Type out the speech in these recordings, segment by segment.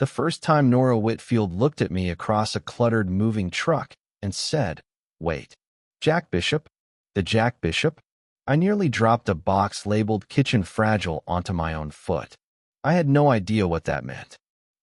The first time Nora Whitfield looked at me across a cluttered moving truck and said, "Wait, Jack Bishop? The Jack Bishop?" I nearly dropped a box labeled Kitchen Fragile onto my own foot. I had no idea what that meant.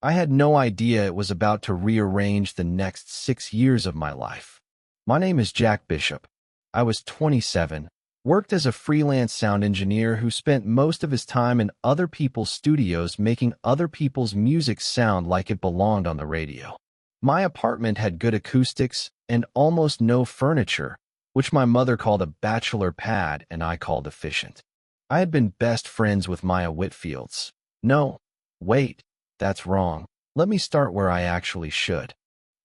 I had no idea it was about to rearrange the next 6 years of my life. My name is Jack Bishop. I was 27, worked as a freelance sound engineer who spent most of his time in other people's studios making other people's music sound like it belonged on the radio. My apartment had good acoustics and almost no furniture, which my mother called a bachelor pad and I called efficient. I had been best friends with Maya Whitfield's. No, wait, that's wrong. Let me start where I actually should.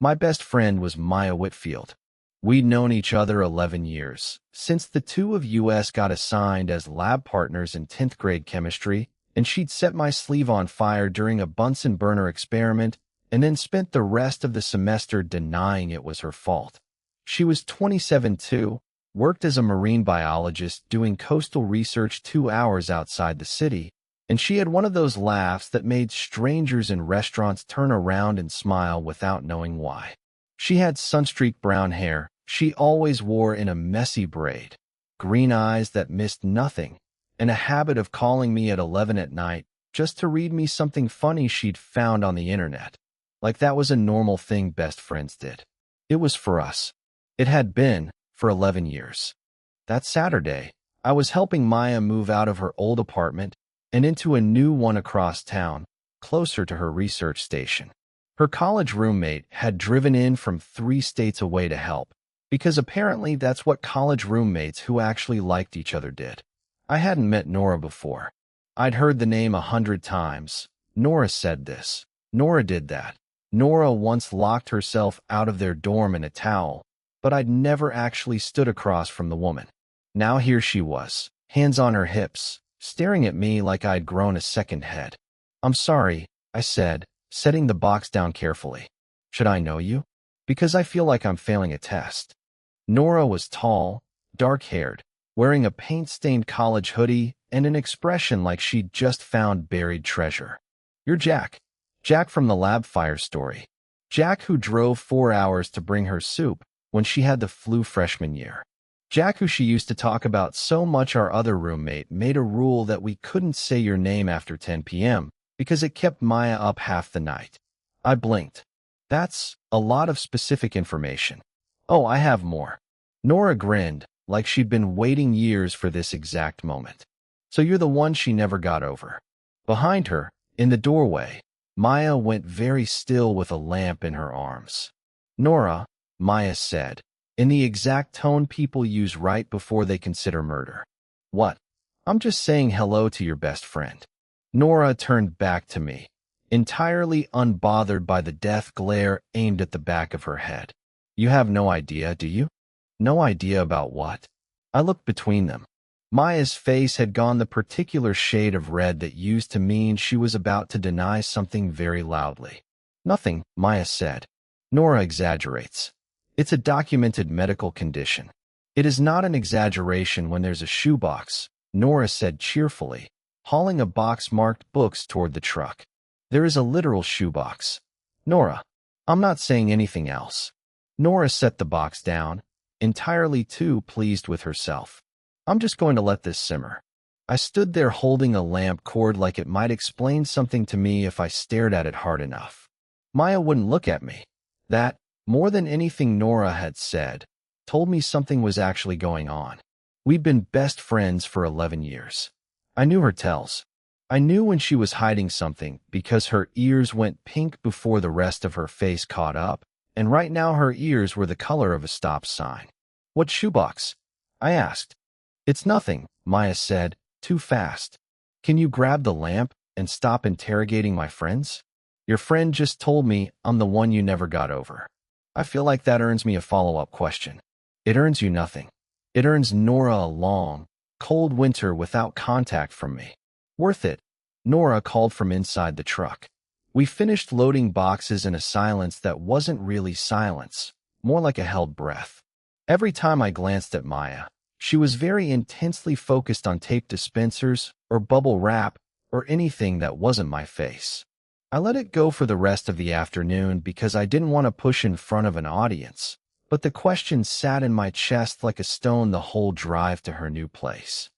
My best friend was Maya Whitfield. We'd known each other 11 years, since the two of us got assigned as lab partners in 10th grade chemistry, and she'd set my sleeve on fire during a Bunsen burner experiment and then spent the rest of the semester denying it was her fault. She was 27 too, worked as a marine biologist doing coastal research 2 hours outside the city, and she had one of those laughs that made strangers in restaurants turn around and smile without knowing why. She had sunstreaked brown hair she always wore in a messy braid, green eyes that missed nothing, and a habit of calling me at 11 at night just to read me something funny she'd found on the internet. Like that was a normal thing best friends did. It was for us. It had been for 11 years. That Saturday, I was helping Maya move out of her old apartment and into a new one across town, closer to her research station. Her college roommate had driven in from 3 states away to help, because apparently that's what college roommates who actually liked each other did. I hadn't met Nora before. I'd heard the name 100 times. Nora said this. Nora did that. Nora once locked herself out of their dorm in a towel, but I'd never actually stood across from the woman. Now here she was, hands on her hips, staring at me like I'd grown a second head. "I'm sorry," I said, setting the box down carefully. "Should I know you? Because I feel like I'm failing a test." Nora was tall, dark-haired, wearing a paint-stained college hoodie and an expression like she'd just found buried treasure. "You're Jack. Jack from the lab fire story. Jack who drove 4 hours to bring her soup when she had the flu freshman year. Jack who she used to talk about so much our other roommate made a rule that we couldn't say your name after 10 p.m. because it kept Maya up half the night." I blinked. "That's a lot of specific information." "Oh, I have more." Nora grinned, like she'd been waiting years for this exact moment. "So you're the one she never got over." Behind her, in the doorway, Maya went very still with a lamp in her arms. "Nora," Maya said, in the exact tone people use right before they consider murder. "What?" "I'm just saying hello to your best friend." Nora turned back to me, entirely unbothered by the death glare aimed at the back of her head. "You have no idea, do you?" "No idea about what?" I looked between them. Maya's face had gone the particular shade of red that used to mean she was about to deny something very loudly. "Nothing," Maya said. "Nora exaggerates. It's a documented medical condition. It is not an exaggeration when there's a shoebox," Nora said cheerfully, hauling a box marked books toward the truck. "There is a literal shoebox. Nora, I'm not saying anything else." Nora set the box down, entirely too pleased with herself. "I'm just going to let this simmer." I stood there holding a lamp cord like it might explain something to me if I stared at it hard enough. Maya wouldn't look at me. That, more than anything Nora had said, told me something was actually going on. We'd been best friends for 11 years. I knew her tells. I knew when she was hiding something because her ears went pink before the rest of her face caught up, and right now her ears were the color of a stop sign. "What shoebox?" I asked. "It's nothing," Maya said, too fast. "Can you grab the lamp and stop interrogating my friends? Your friend just told me I'm the one you never got over." I feel like that earns me a follow-up question. "It earns you nothing. It earns Nora a long, cold winter without contact from me." "Worth it," Nora called from inside the truck. We finished loading boxes in a silence that wasn't really silence, more like a held breath. Every time I glanced at Maya, she was very intensely focused on tape dispensers or bubble wrap or anything that wasn't my face. I let it go for the rest of the afternoon because I didn't want to push in front of an audience, but the question sat in my chest like a stone the whole drive to her new place.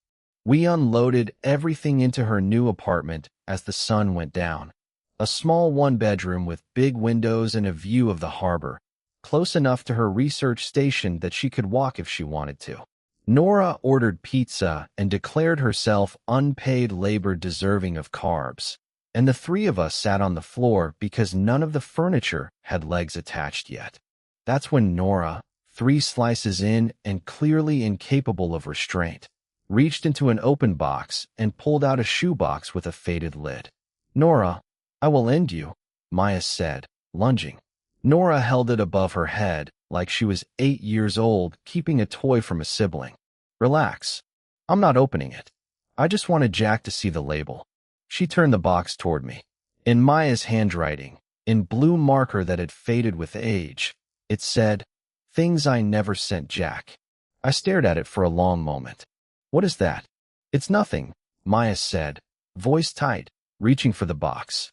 We unloaded everything into her new apartment as the sun went down. A small one-bedroom with big windows and a view of the harbor, close enough to her research station that she could walk if she wanted to. Nora ordered pizza and declared herself unpaid labor deserving of carbs, and the three of us sat on the floor because none of the furniture had legs attached yet. That's when Nora, 3 slices in and clearly incapable of restraint, reached into an open box and pulled out a shoebox with a faded lid. "Nora, I will end you," Maya said, lunging. Nora held it above her head like she was 8 years old, keeping a toy from a sibling. "Relax. I'm not opening it. I just wanted Jack to see the label." She turned the box toward me. In Maya's handwriting, in blue marker that had faded with age, it said, "Things I never sent Jack." I stared at it for a long moment. "What is that?" "It's nothing," Maya said, voice tight, reaching for the box.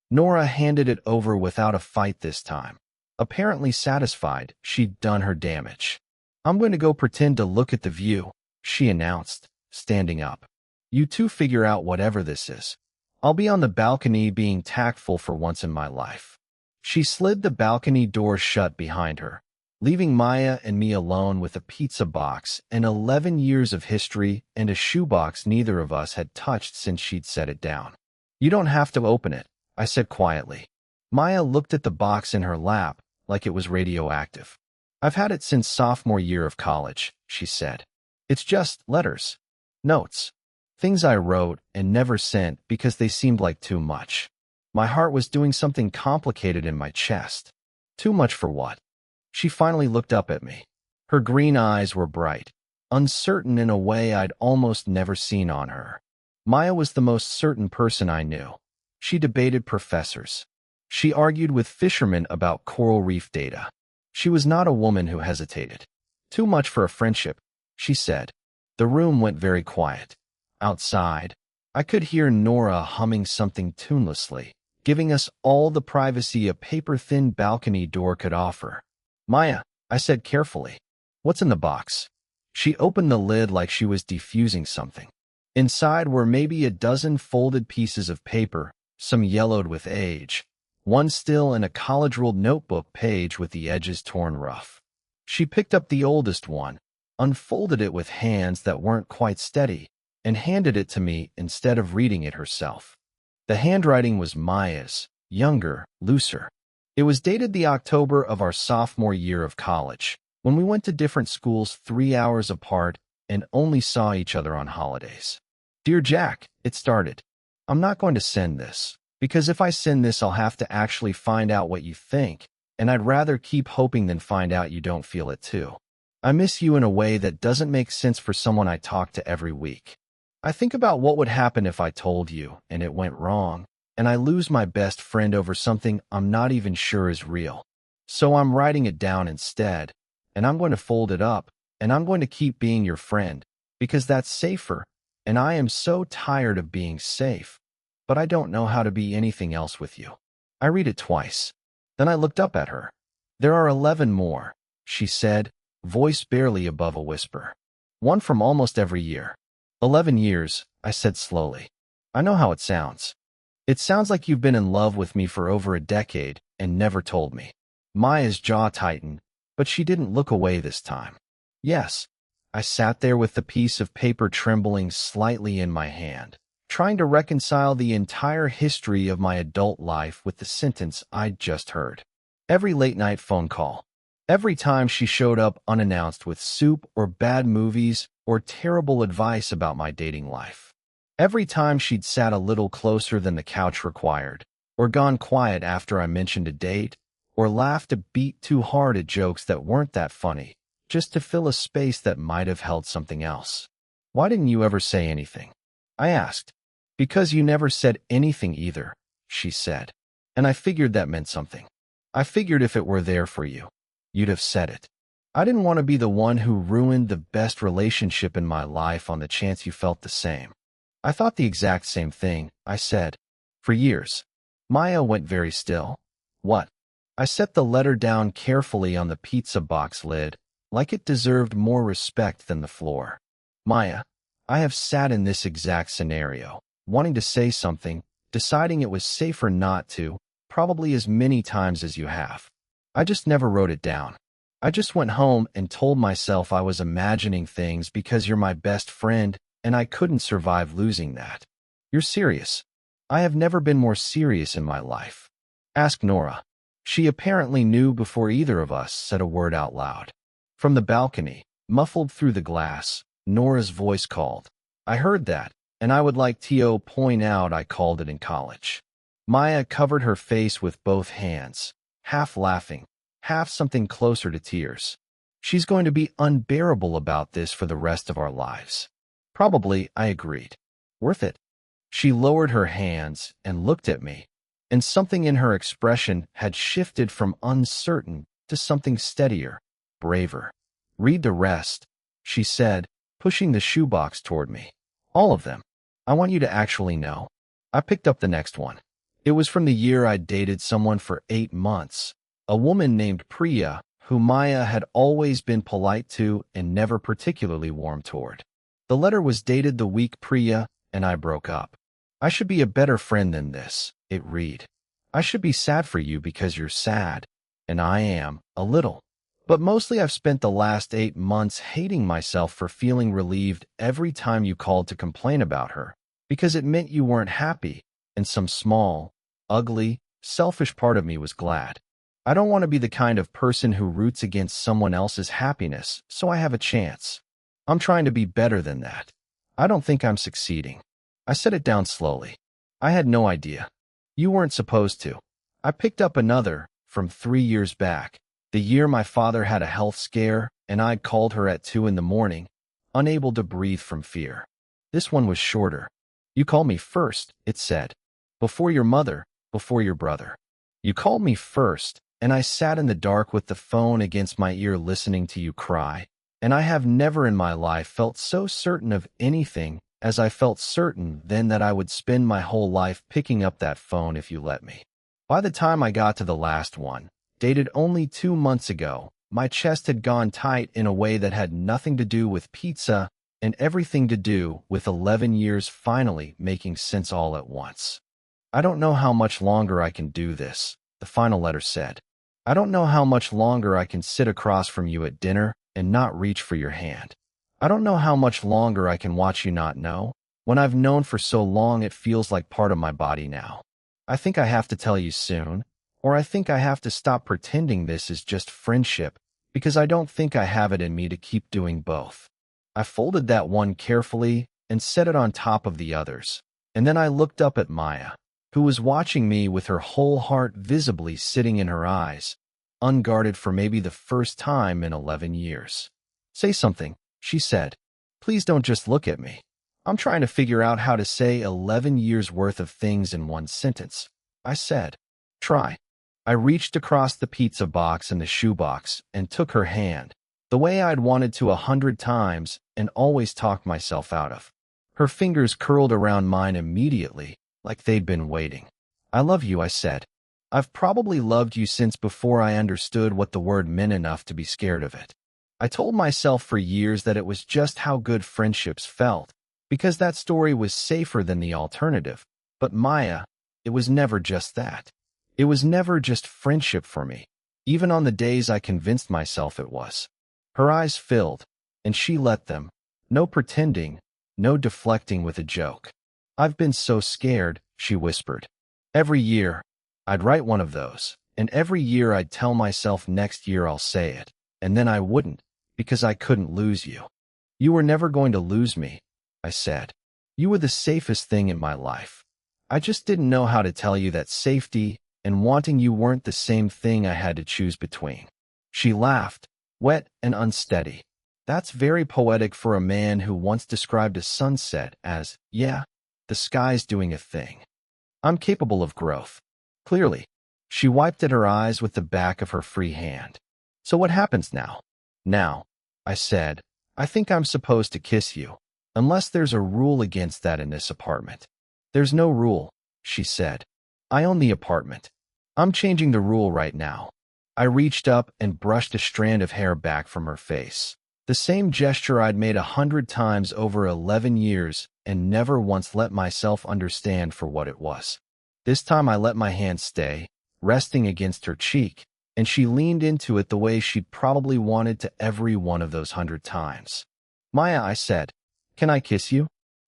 Nora handed it over without a fight this time. Apparently satisfied she'd done her damage. "I'm going to go pretend to look at the view," she announced, standing up. "You two figure out whatever this is. I'll be on the balcony being tactful for once in my life." She slid the balcony door shut behind her, leaving Maya and me alone with a pizza box and 11 years of history and a shoebox neither of us had touched since she'd set it down. "You don't have to open it," I said quietly. Maya looked at the box in her lap like it was radioactive. "I've had it since sophomore year of college," she said. "It's just letters. Notes. Things I wrote and never sent because they seemed like too much. My heart was doing something complicated in my chest. Too much for what?" She finally looked up at me. Her green eyes were bright, uncertain in a way I'd almost never seen on her. Maya was the most certain person I knew. She debated professors. She argued with fishermen about coral reef data. She was not a woman who hesitated. "Too much for a friendship," she said. The room went very quiet. Outside, I could hear Nora humming something tunelessly, giving us all the privacy a paper-thin balcony door could offer. "Maya," I said carefully, "what's in the box?" She opened the lid like she was defusing something. Inside were maybe a dozen folded pieces of paper, some yellowed with age, one still in a college-ruled notebook page with the edges torn rough. She picked up the oldest one, unfolded it with hands that weren't quite steady, and handed it to me instead of reading it herself. The handwriting was Maya's, younger, looser. It was dated the October of our sophomore year of college, when we went to different schools 3 hours apart and only saw each other on holidays. "Dear Jack," it started. "I'm not going to send this, because if I send this I'll have to actually find out what you think, and I'd rather keep hoping than find out you don't feel it too. I miss you in a way that doesn't make sense for someone I talk to every week. I think about what would happen if I told you, and it went wrong, and I lose my best friend over something I'm not even sure is real. So I'm writing it down instead, and I'm going to fold it up, and I'm going to keep being your friend, because that's safer, and I am so tired of being safe, but I don't know how to be anything else with you." I read it twice. Then I looked up at her. "There are 11 more," she said, voice barely above a whisper. "One from almost every year." 11 years, I said slowly. "I know how it sounds. It sounds like you've been in love with me for over a decade and never told me." Maya's jaw tightened, but she didn't look away this time. "Yes." I sat there with the piece of paper trembling slightly in my hand, trying to reconcile the entire history of my adult life with the sentence I'd just heard. Every late-night phone call, every time she showed up unannounced with soup or bad movies or terrible advice about my dating life. Every time she'd sat a little closer than the couch required, or gone quiet after I mentioned a date, or laughed a beat too hard at jokes that weren't that funny, just to fill a space that might have held something else. "Why didn't you ever say anything?" I asked. "Because you never said anything either," she said. "And I figured that meant something. I figured if it were there for you, you'd have said it. I didn't want to be the one who ruined the best relationship in my life on the chance you felt the same." "I thought the exact same thing," I said. "For years. Maya went very still. What? I set the letter down carefully on the pizza box lid, like it deserved more respect than the floor. Maya, I have sat in this exact scenario, wanting to say something, deciding it was safer not to, probably as many times as you have. I just never wrote it down. I just went home and told myself I was imagining things because you're my best friend and I couldn't survive losing that. You're serious. I have never been more serious in my life. Ask Nora. She apparently knew before either of us said a word out loud. From the balcony, muffled through the glass, Nora's voice called. I heard that, and I would like to point out I called it in college. Maya covered her face with both hands, half laughing, half something closer to tears. She's going to be unbearable about this for the rest of our lives. Probably, I agreed. Worth it. She lowered her hands and looked at me, and something in her expression had shifted from uncertain to something steadier, braver. Read the rest, she said, pushing the shoebox toward me. All of them. I want you to actually know. I picked up the next one. It was from the year I'd dated someone for 8 months, a woman named Priya, who Maya had always been polite to and never particularly warm toward. The letter was dated the week Priya and I broke up. I should be a better friend than this, it read. I should be sad for you because you're sad, and I am, a little. But mostly I've spent the last 8 months hating myself for feeling relieved every time you called to complain about her, because it meant you weren't happy, and some small, ugly, selfish part of me was glad. I don't want to be the kind of person who roots against someone else's happiness, so I have a chance. I'm trying to be better than that. I don't think I'm succeeding. I set it down slowly. I had no idea. You weren't supposed to. I picked up another, from 3 years back, the year my father had a health scare and I'd called her at 2 in the morning, unable to breathe from fear. This one was shorter. You called me first, it said. Before your mother, before your brother. You called me first, and I sat in the dark with the phone against my ear listening to you cry, and I have never in my life felt so certain of anything as I felt certain then that I would spend my whole life picking up that phone if you let me. By the time I got to the last one, dated only 2 months ago, my chest had gone tight in a way that had nothing to do with pizza and everything to do with 11 years finally making sense all at once. I don't know how much longer I can do this, the final letter said. I don't know how much longer I can sit across from you at dinner and not reach for your hand. I don't know how much longer I can watch you not know. When I've known for so long it feels like part of my body now. I think I have to tell you soon, or I think I have to stop pretending this is just friendship, because I don't think I have it in me to keep doing both. I folded that one carefully and set it on top of the others, and then I looked up at Maya, who was watching me with her whole heart visibly sitting in her eyes, unguarded for maybe the first time in 11 years. Say something, she said. Please don't just look at me. I'm trying to figure out how to say 11 years worth of things in one sentence. I said, try. I reached across the pizza box and the shoebox and took her hand, the way I'd wanted to 100 times and always talked myself out of. Her fingers curled around mine immediately, like they'd been waiting. I love you, I said. I've probably loved you since before I understood what the word meant enough to be scared of it. I told myself for years that it was just how good friendships felt, because that story was safer than the alternative. But Maya, it was never just that. It was never just friendship for me, even on the days I convinced myself it was. Her eyes filled, and she let them. No pretending, no deflecting with a joke. I've been so scared, she whispered. Every year, I'd write one of those, and every year I'd tell myself next year I'll say it, and then I wouldn't, because I couldn't lose you. You were never going to lose me, I said. You were the safest thing in my life. I just didn't know how to tell you that safety and wanting you weren't the same thing I had to choose between. She laughed, wet and unsteady. That's very poetic for a man who once described a sunset as, yeah, the sky's doing a thing. I'm capable of growth. Clearly. She wiped at her eyes with the back of her free hand. So what happens now? Now, I said, I think I'm supposed to kiss you, unless there's a rule against that in this apartment. There's no rule, she said. I own the apartment. I'm changing the rule right now. I reached up and brushed a strand of hair back from her face. The same gesture I'd made 100 times over 11 years and never once let myself understand for what it was. This time I let my hand stay, resting against her cheek, and she leaned into it the way she'd probably wanted to every one of those 100 times. Maya, I said, can I kiss you?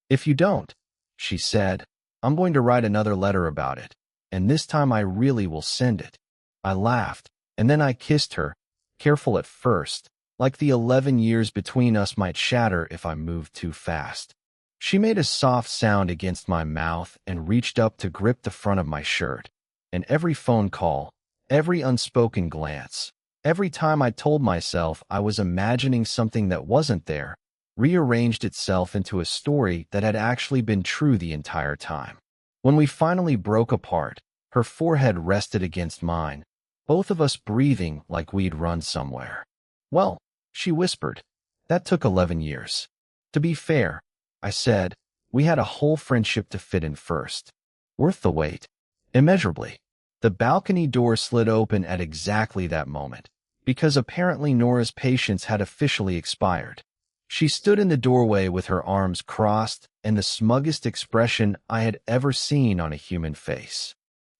If you don't, she said, I'm going to write another letter about it, and this time I really will send it. I laughed, and then I kissed her, careful at first, like the 11 years between us might shatter if I moved too fast. She made a soft sound against my mouth and reached up to grip the front of my shirt. And every phone call, every unspoken glance, every time I told myself I was imagining something that wasn't there, rearranged itself into a story that had actually been true the entire time. When we finally broke apart, her forehead rested against mine, both of us breathing like we'd run somewhere. Well, she whispered, that took 11 years. To be fair, I said, we had a whole friendship to fit in first. Worth the wait. Immeasurably. The balcony door slid open at exactly that moment, because apparently Nora's patience had officially expired. She stood in the doorway with her arms crossed and the smuggest expression I had ever seen on a human face.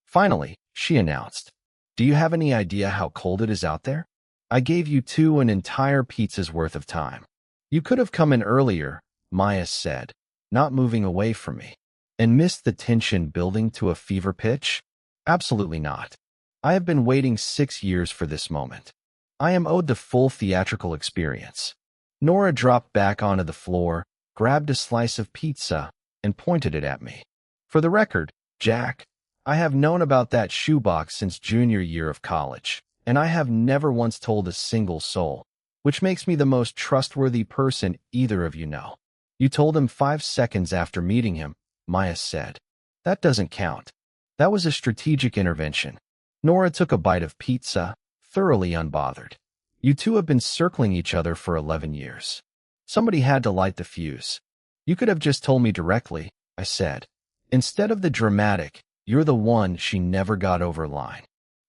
Finally, she announced, do you have any idea how cold it is out there? I gave you an entire pizza's worth of time. You could have come in earlier, Maya said, not moving away from me. And missed the tension building to a fever pitch? Absolutely not. I have been waiting 6 years for this moment. I am owed the full theatrical experience. Nora dropped back onto the floor, grabbed a slice of pizza, and pointed it at me. For the record, Jack, I have known about that shoebox since junior year of college, and I have never once told a single soul, which makes me the most trustworthy person either of you know. You told him 5 seconds after meeting him, Maya said. That doesn't count. That was a strategic intervention. Nora took a bite of pizza, thoroughly unbothered. You two have been circling each other for 11 years. Somebody had to light the fuse. You could have just told me directly, I said. Instead of the dramatic, you're the one she never got over line.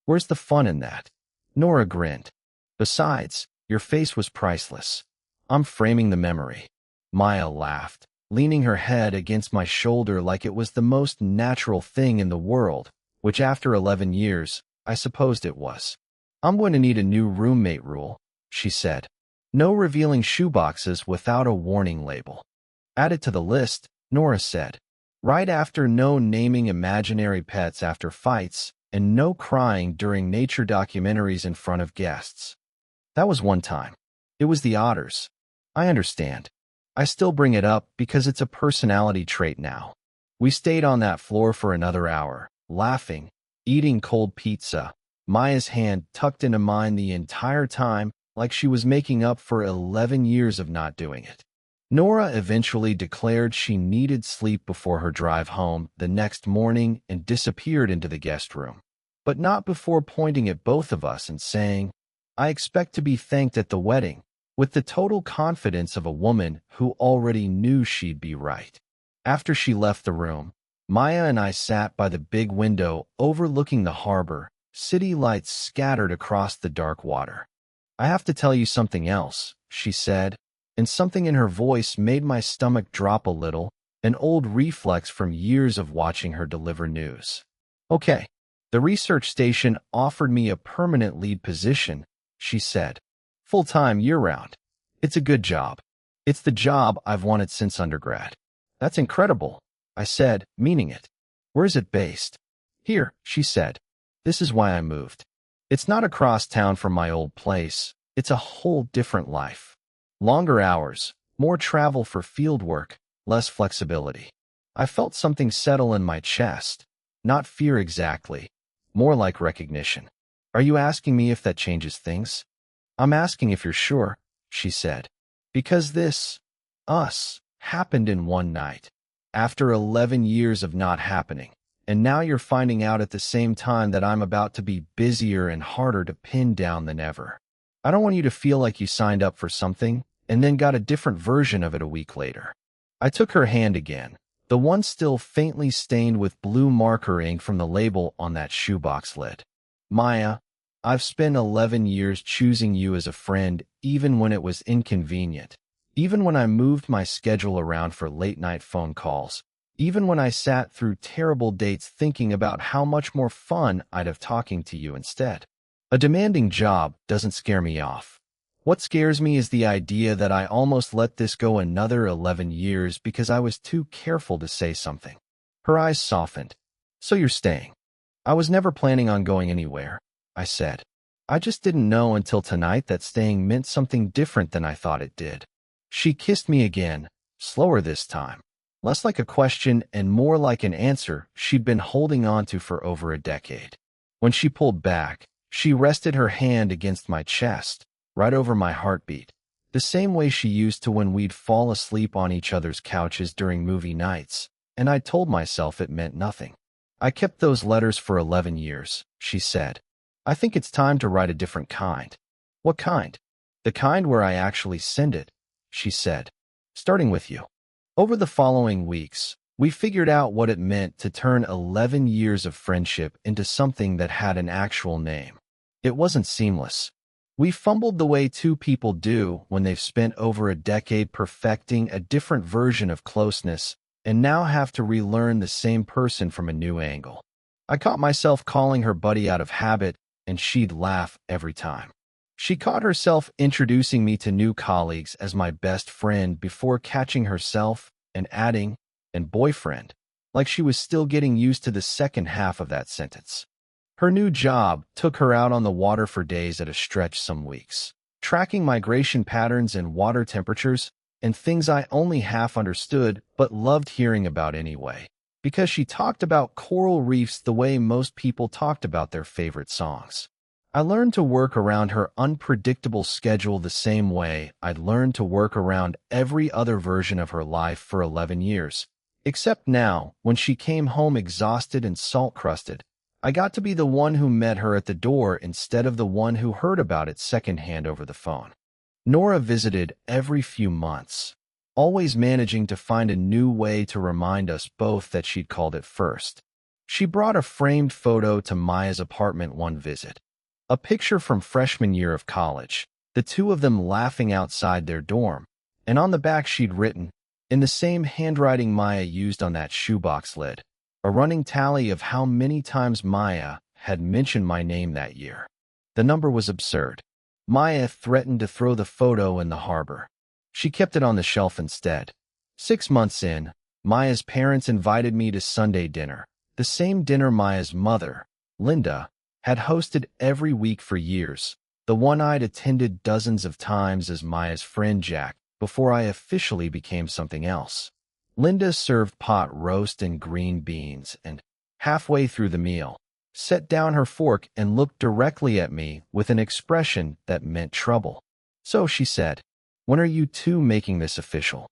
Where's the fun in that? Nora grinned. Besides, your face was priceless. I'm framing the memory. Maya laughed, leaning her head against my shoulder like it was the most natural thing in the world, which after 11 years, I supposed it was. I'm going to need a new roommate rule, she said. No revealing shoeboxes without a warning label. Add it to the list, Nora said. Right after no naming imaginary pets after fights, and no crying during nature documentaries in front of guests. That was one time. It was the otters. I understand. I still bring it up because it's a personality trait now. We stayed on that floor for another hour, laughing, eating cold pizza, Maya's hand tucked into mine the entire time like she was making up for 11 years of not doing it. Nora eventually declared she needed sleep before her drive home the next morning and disappeared into the guest room, but not before pointing at both of us and saying, I expect to be thanked at the wedding, with the total confidence of a woman who already knew she'd be right. After she left the room, Maya and I sat by the big window overlooking the harbor, city lights scattered across the dark water. I have to tell you something else, she said, and something in her voice made my stomach drop a little, an old reflex from years of watching her deliver news. Okay, the research station offered me a permanent lead position, she said. Full-time year-round. It's a good job. It's the job I've wanted since undergrad. That's incredible, I said, meaning it. Where is it based? Here, she said. This is why I moved. It's not across town from my old place. It's a whole different life. Longer hours, more travel for field work, less flexibility. I felt something settle in my chest. Not fear exactly. More like recognition. Are you asking me if that changes things? I'm asking if you're sure, she said. Because us, happened in one night. After 11 years of not happening. And now you're finding out at the same time that I'm about to be busier and harder to pin down than ever. I don't want you to feel like you signed up for something and then got a different version of it a week later. I took her hand again, the one still faintly stained with blue marker ink from the label on that shoebox lid. Maya, I've spent 11 years choosing you as a friend, even when it was inconvenient, even when I moved my schedule around for late-night phone calls, even when I sat through terrible dates thinking about how much more fun I'd have talking to you instead. A demanding job doesn't scare me off. What scares me is the idea that I almost let this go another 11 years because I was too careful to say something. Her eyes softened. So you're staying? I was never planning on going anywhere, I said. I just didn't know until tonight that staying meant something different than I thought it did. She kissed me again, slower this time. Less like a question and more like an answer she'd been holding on to for over a decade. When she pulled back, she rested her hand against my chest, right over my heartbeat, the same way she used to when we'd fall asleep on each other's couches during movie nights, and I told myself it meant nothing. I kept those letters for 11 years, she said. I think it's time to write a different kind. What kind? The kind where I actually send it, she said. Starting with you. Over the following weeks, we figured out what it meant to turn 11 years of friendship into something that had an actual name. It wasn't seamless. We fumbled the way two people do when they've spent over a decade perfecting a different version of closeness and now have to relearn the same person from a new angle. I caught myself calling her buddy out of habit, and she'd laugh every time. She caught herself introducing me to new colleagues as my best friend before catching herself and adding, and boyfriend, like she was still getting used to the second half of that sentence. Her new job took her out on the water for days at a stretch some weeks, tracking migration patterns and water temperatures and things I only half understood but loved hearing about anyway, because she talked about coral reefs the way most people talked about their favorite songs. I learned to work around her unpredictable schedule the same way I'd learned to work around every other version of her life for 11 years. Except now, when she came home exhausted and salt-crusted, I got to be the one who met her at the door instead of the one who heard about it secondhand over the phone. Nora visited every few months, always managing to find a new way to remind us both that she'd called it first. She brought a framed photo to Maya's apartment one visit. A picture from freshman year of college, the two of them laughing outside their dorm, and on the back she'd written, in the same handwriting Maya used on that shoebox lid, a running tally of how many times Maya had mentioned my name that year. The number was absurd. Maya threatened to throw the photo in the harbor. She kept it on the shelf instead. 6 months in, Maya's parents invited me to Sunday dinner, the same dinner Maya's mother, Linda, had hosted every week for years, the one I'd attended dozens of times as Maya's friend Jack before I officially became something else. Linda served pot roast and green beans and, halfway through the meal, set down her fork and looked directly at me with an expression that meant trouble. So she said, "When are you two making this official?"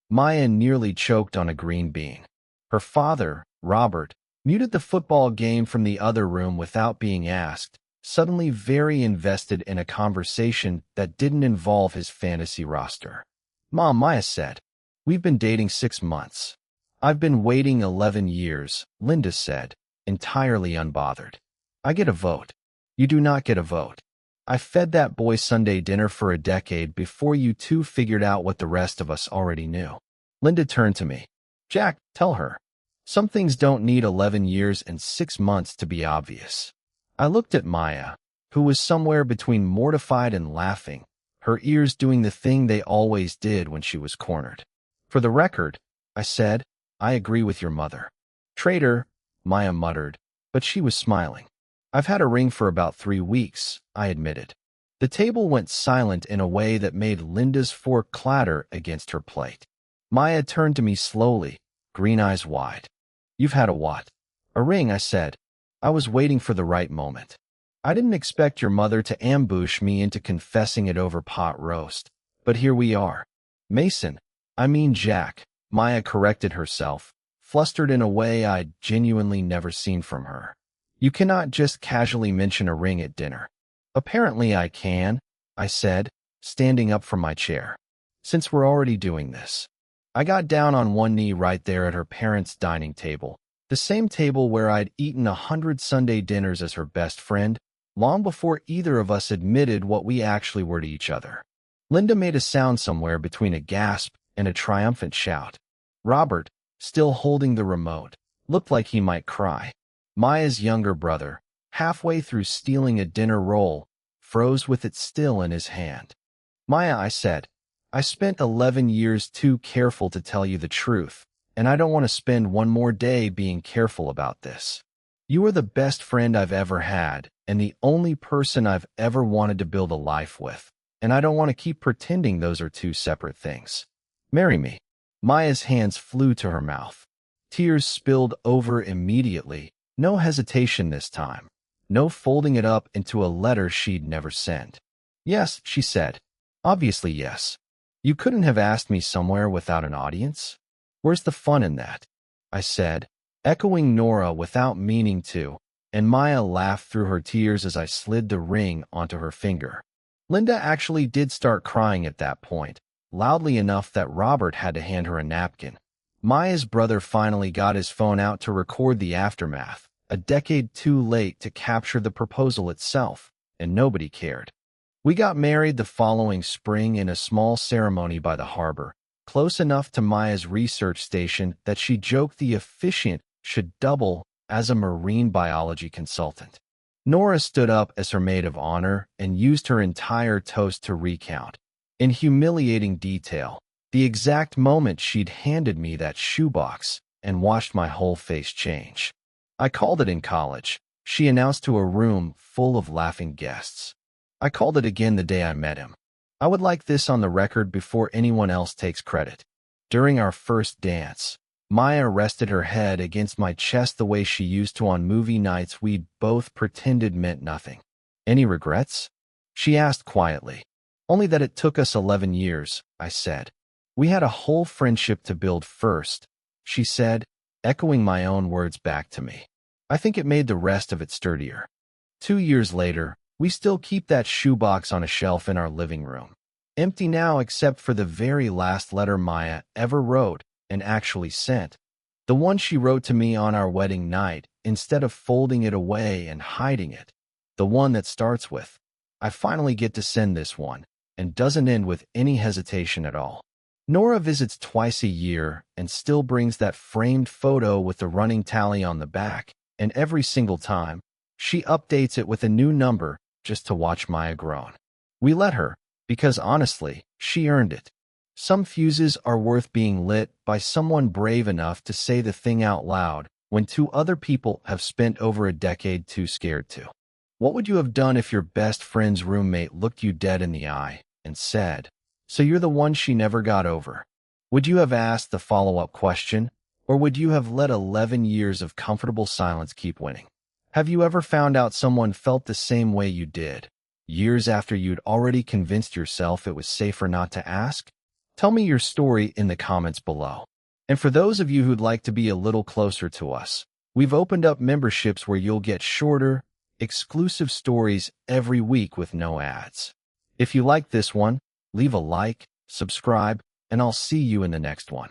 Maya nearly choked on a green bean. Her father, Robert, muted the football game from the other room without being asked, suddenly very invested in a conversation that didn't involve his fantasy roster. "Mom," Maya said, "we've been dating 6 months. I've been waiting 11 years, Linda said, entirely unbothered. "I get a vote. You do not get a vote. I fed that boy Sunday dinner for a decade before you two figured out what the rest of us already knew." Linda turned to me. "Jack, tell her. Some things don't need 11 years and 6 months to be obvious." I looked at Maya, who was somewhere between mortified and laughing, her ears doing the thing they always did when she was cornered. "For the record," I said, "I agree with your mother." "Traitor," Maya muttered, but she was smiling. "I've had a ring for about 3 weeks," I admitted. The table went silent in a way that made Linda's fork clatter against her plate. Maya turned to me slowly, green eyes wide. "You've had a what?" "A ring," I said. I was waiting for the right moment. I didn't expect your mother to ambush me into confessing it over pot roast, but here we are. "Mason, I mean Jack," Maya corrected herself, flustered in a way I'd genuinely never seen from her. "You cannot just casually mention a ring at dinner." "Apparently I can," I said, standing up from my chair. "Since we're already doing this." I got down on one knee right there at her parents' dining table, the same table where I'd eaten 100 Sunday dinners as her best friend, long before either of us admitted what we actually were to each other. Linda made a sound somewhere between a gasp and a triumphant shout. Robert, still holding the remote, looked like he might cry. Maya's younger brother, halfway through stealing a dinner roll, froze with it still in his hand. Maya, I said, I spent 11 years too careful to tell you the truth, and I don't want to spend one more day being careful about this. You are the best friend I've ever had, and the only person I've ever wanted to build a life with, and I don't want to keep pretending those are two separate things. Marry me. Maya's hands flew to her mouth. Tears spilled over immediately, no hesitation this time, no folding it up into a letter she'd never sent. Yes, she said. Obviously yes. You couldn't have asked me somewhere without an audience? Where's the fun in that? I said, echoing Nora without meaning to, and Maya laughed through her tears as I slid the ring onto her finger. Linda actually did start crying at that point, loudly enough that Robert had to hand her a napkin. Maya's brother finally got his phone out to record the aftermath, a decade too late to capture the proposal itself, and nobody cared. We got married the following spring in a small ceremony by the harbor, close enough to Maya's research station that she joked the officiant should double as a marine biology consultant. Nora stood up as her maid of honor and used her entire toast to recount, in humiliating detail, the exact moment she'd handed me that shoebox and watched my whole face change. I called it in college, she announced to a room full of laughing guests. I called it again the day I met him. I would like this on the record before anyone else takes credit. During our first dance, Maya rested her head against my chest the way she used to on movie nights we'd both pretended meant nothing. Any regrets? She asked quietly. Only that it took us 11 years, I said. We had a whole friendship to build first, she said, echoing my own words back to me. I think it made the rest of it sturdier. 2 years later, we still keep that shoebox on a shelf in our living room. Empty now except for the very last letter Maya ever wrote and actually sent. The one she wrote to me on our wedding night, instead of folding it away and hiding it. The one that starts with, I finally get to send this one, and doesn't end with any hesitation at all. Nora visits twice a year and still brings that framed photo with the running tally on the back, and every single time, she updates it with a new number just to watch Maya groan. We let her, because honestly, she earned it. Some fuses are worth being lit by someone brave enough to say the thing out loud when 2 other people have spent over a decade too scared to. What would you have done if your best friend's roommate looked you dead in the eye and said, "So you're the one she never got over"? Would you have asked the follow-up question, or would you have let 11 years of comfortable silence keep winning? Have you ever found out someone felt the same way you did, years after you'd already convinced yourself it was safer not to ask? Tell me your story in the comments below. And for those of you who'd like to be a little closer to us, we've opened up memberships where you'll get shorter, exclusive stories every week with no ads. If you like this one, leave a like, subscribe, and I'll see you in the next one.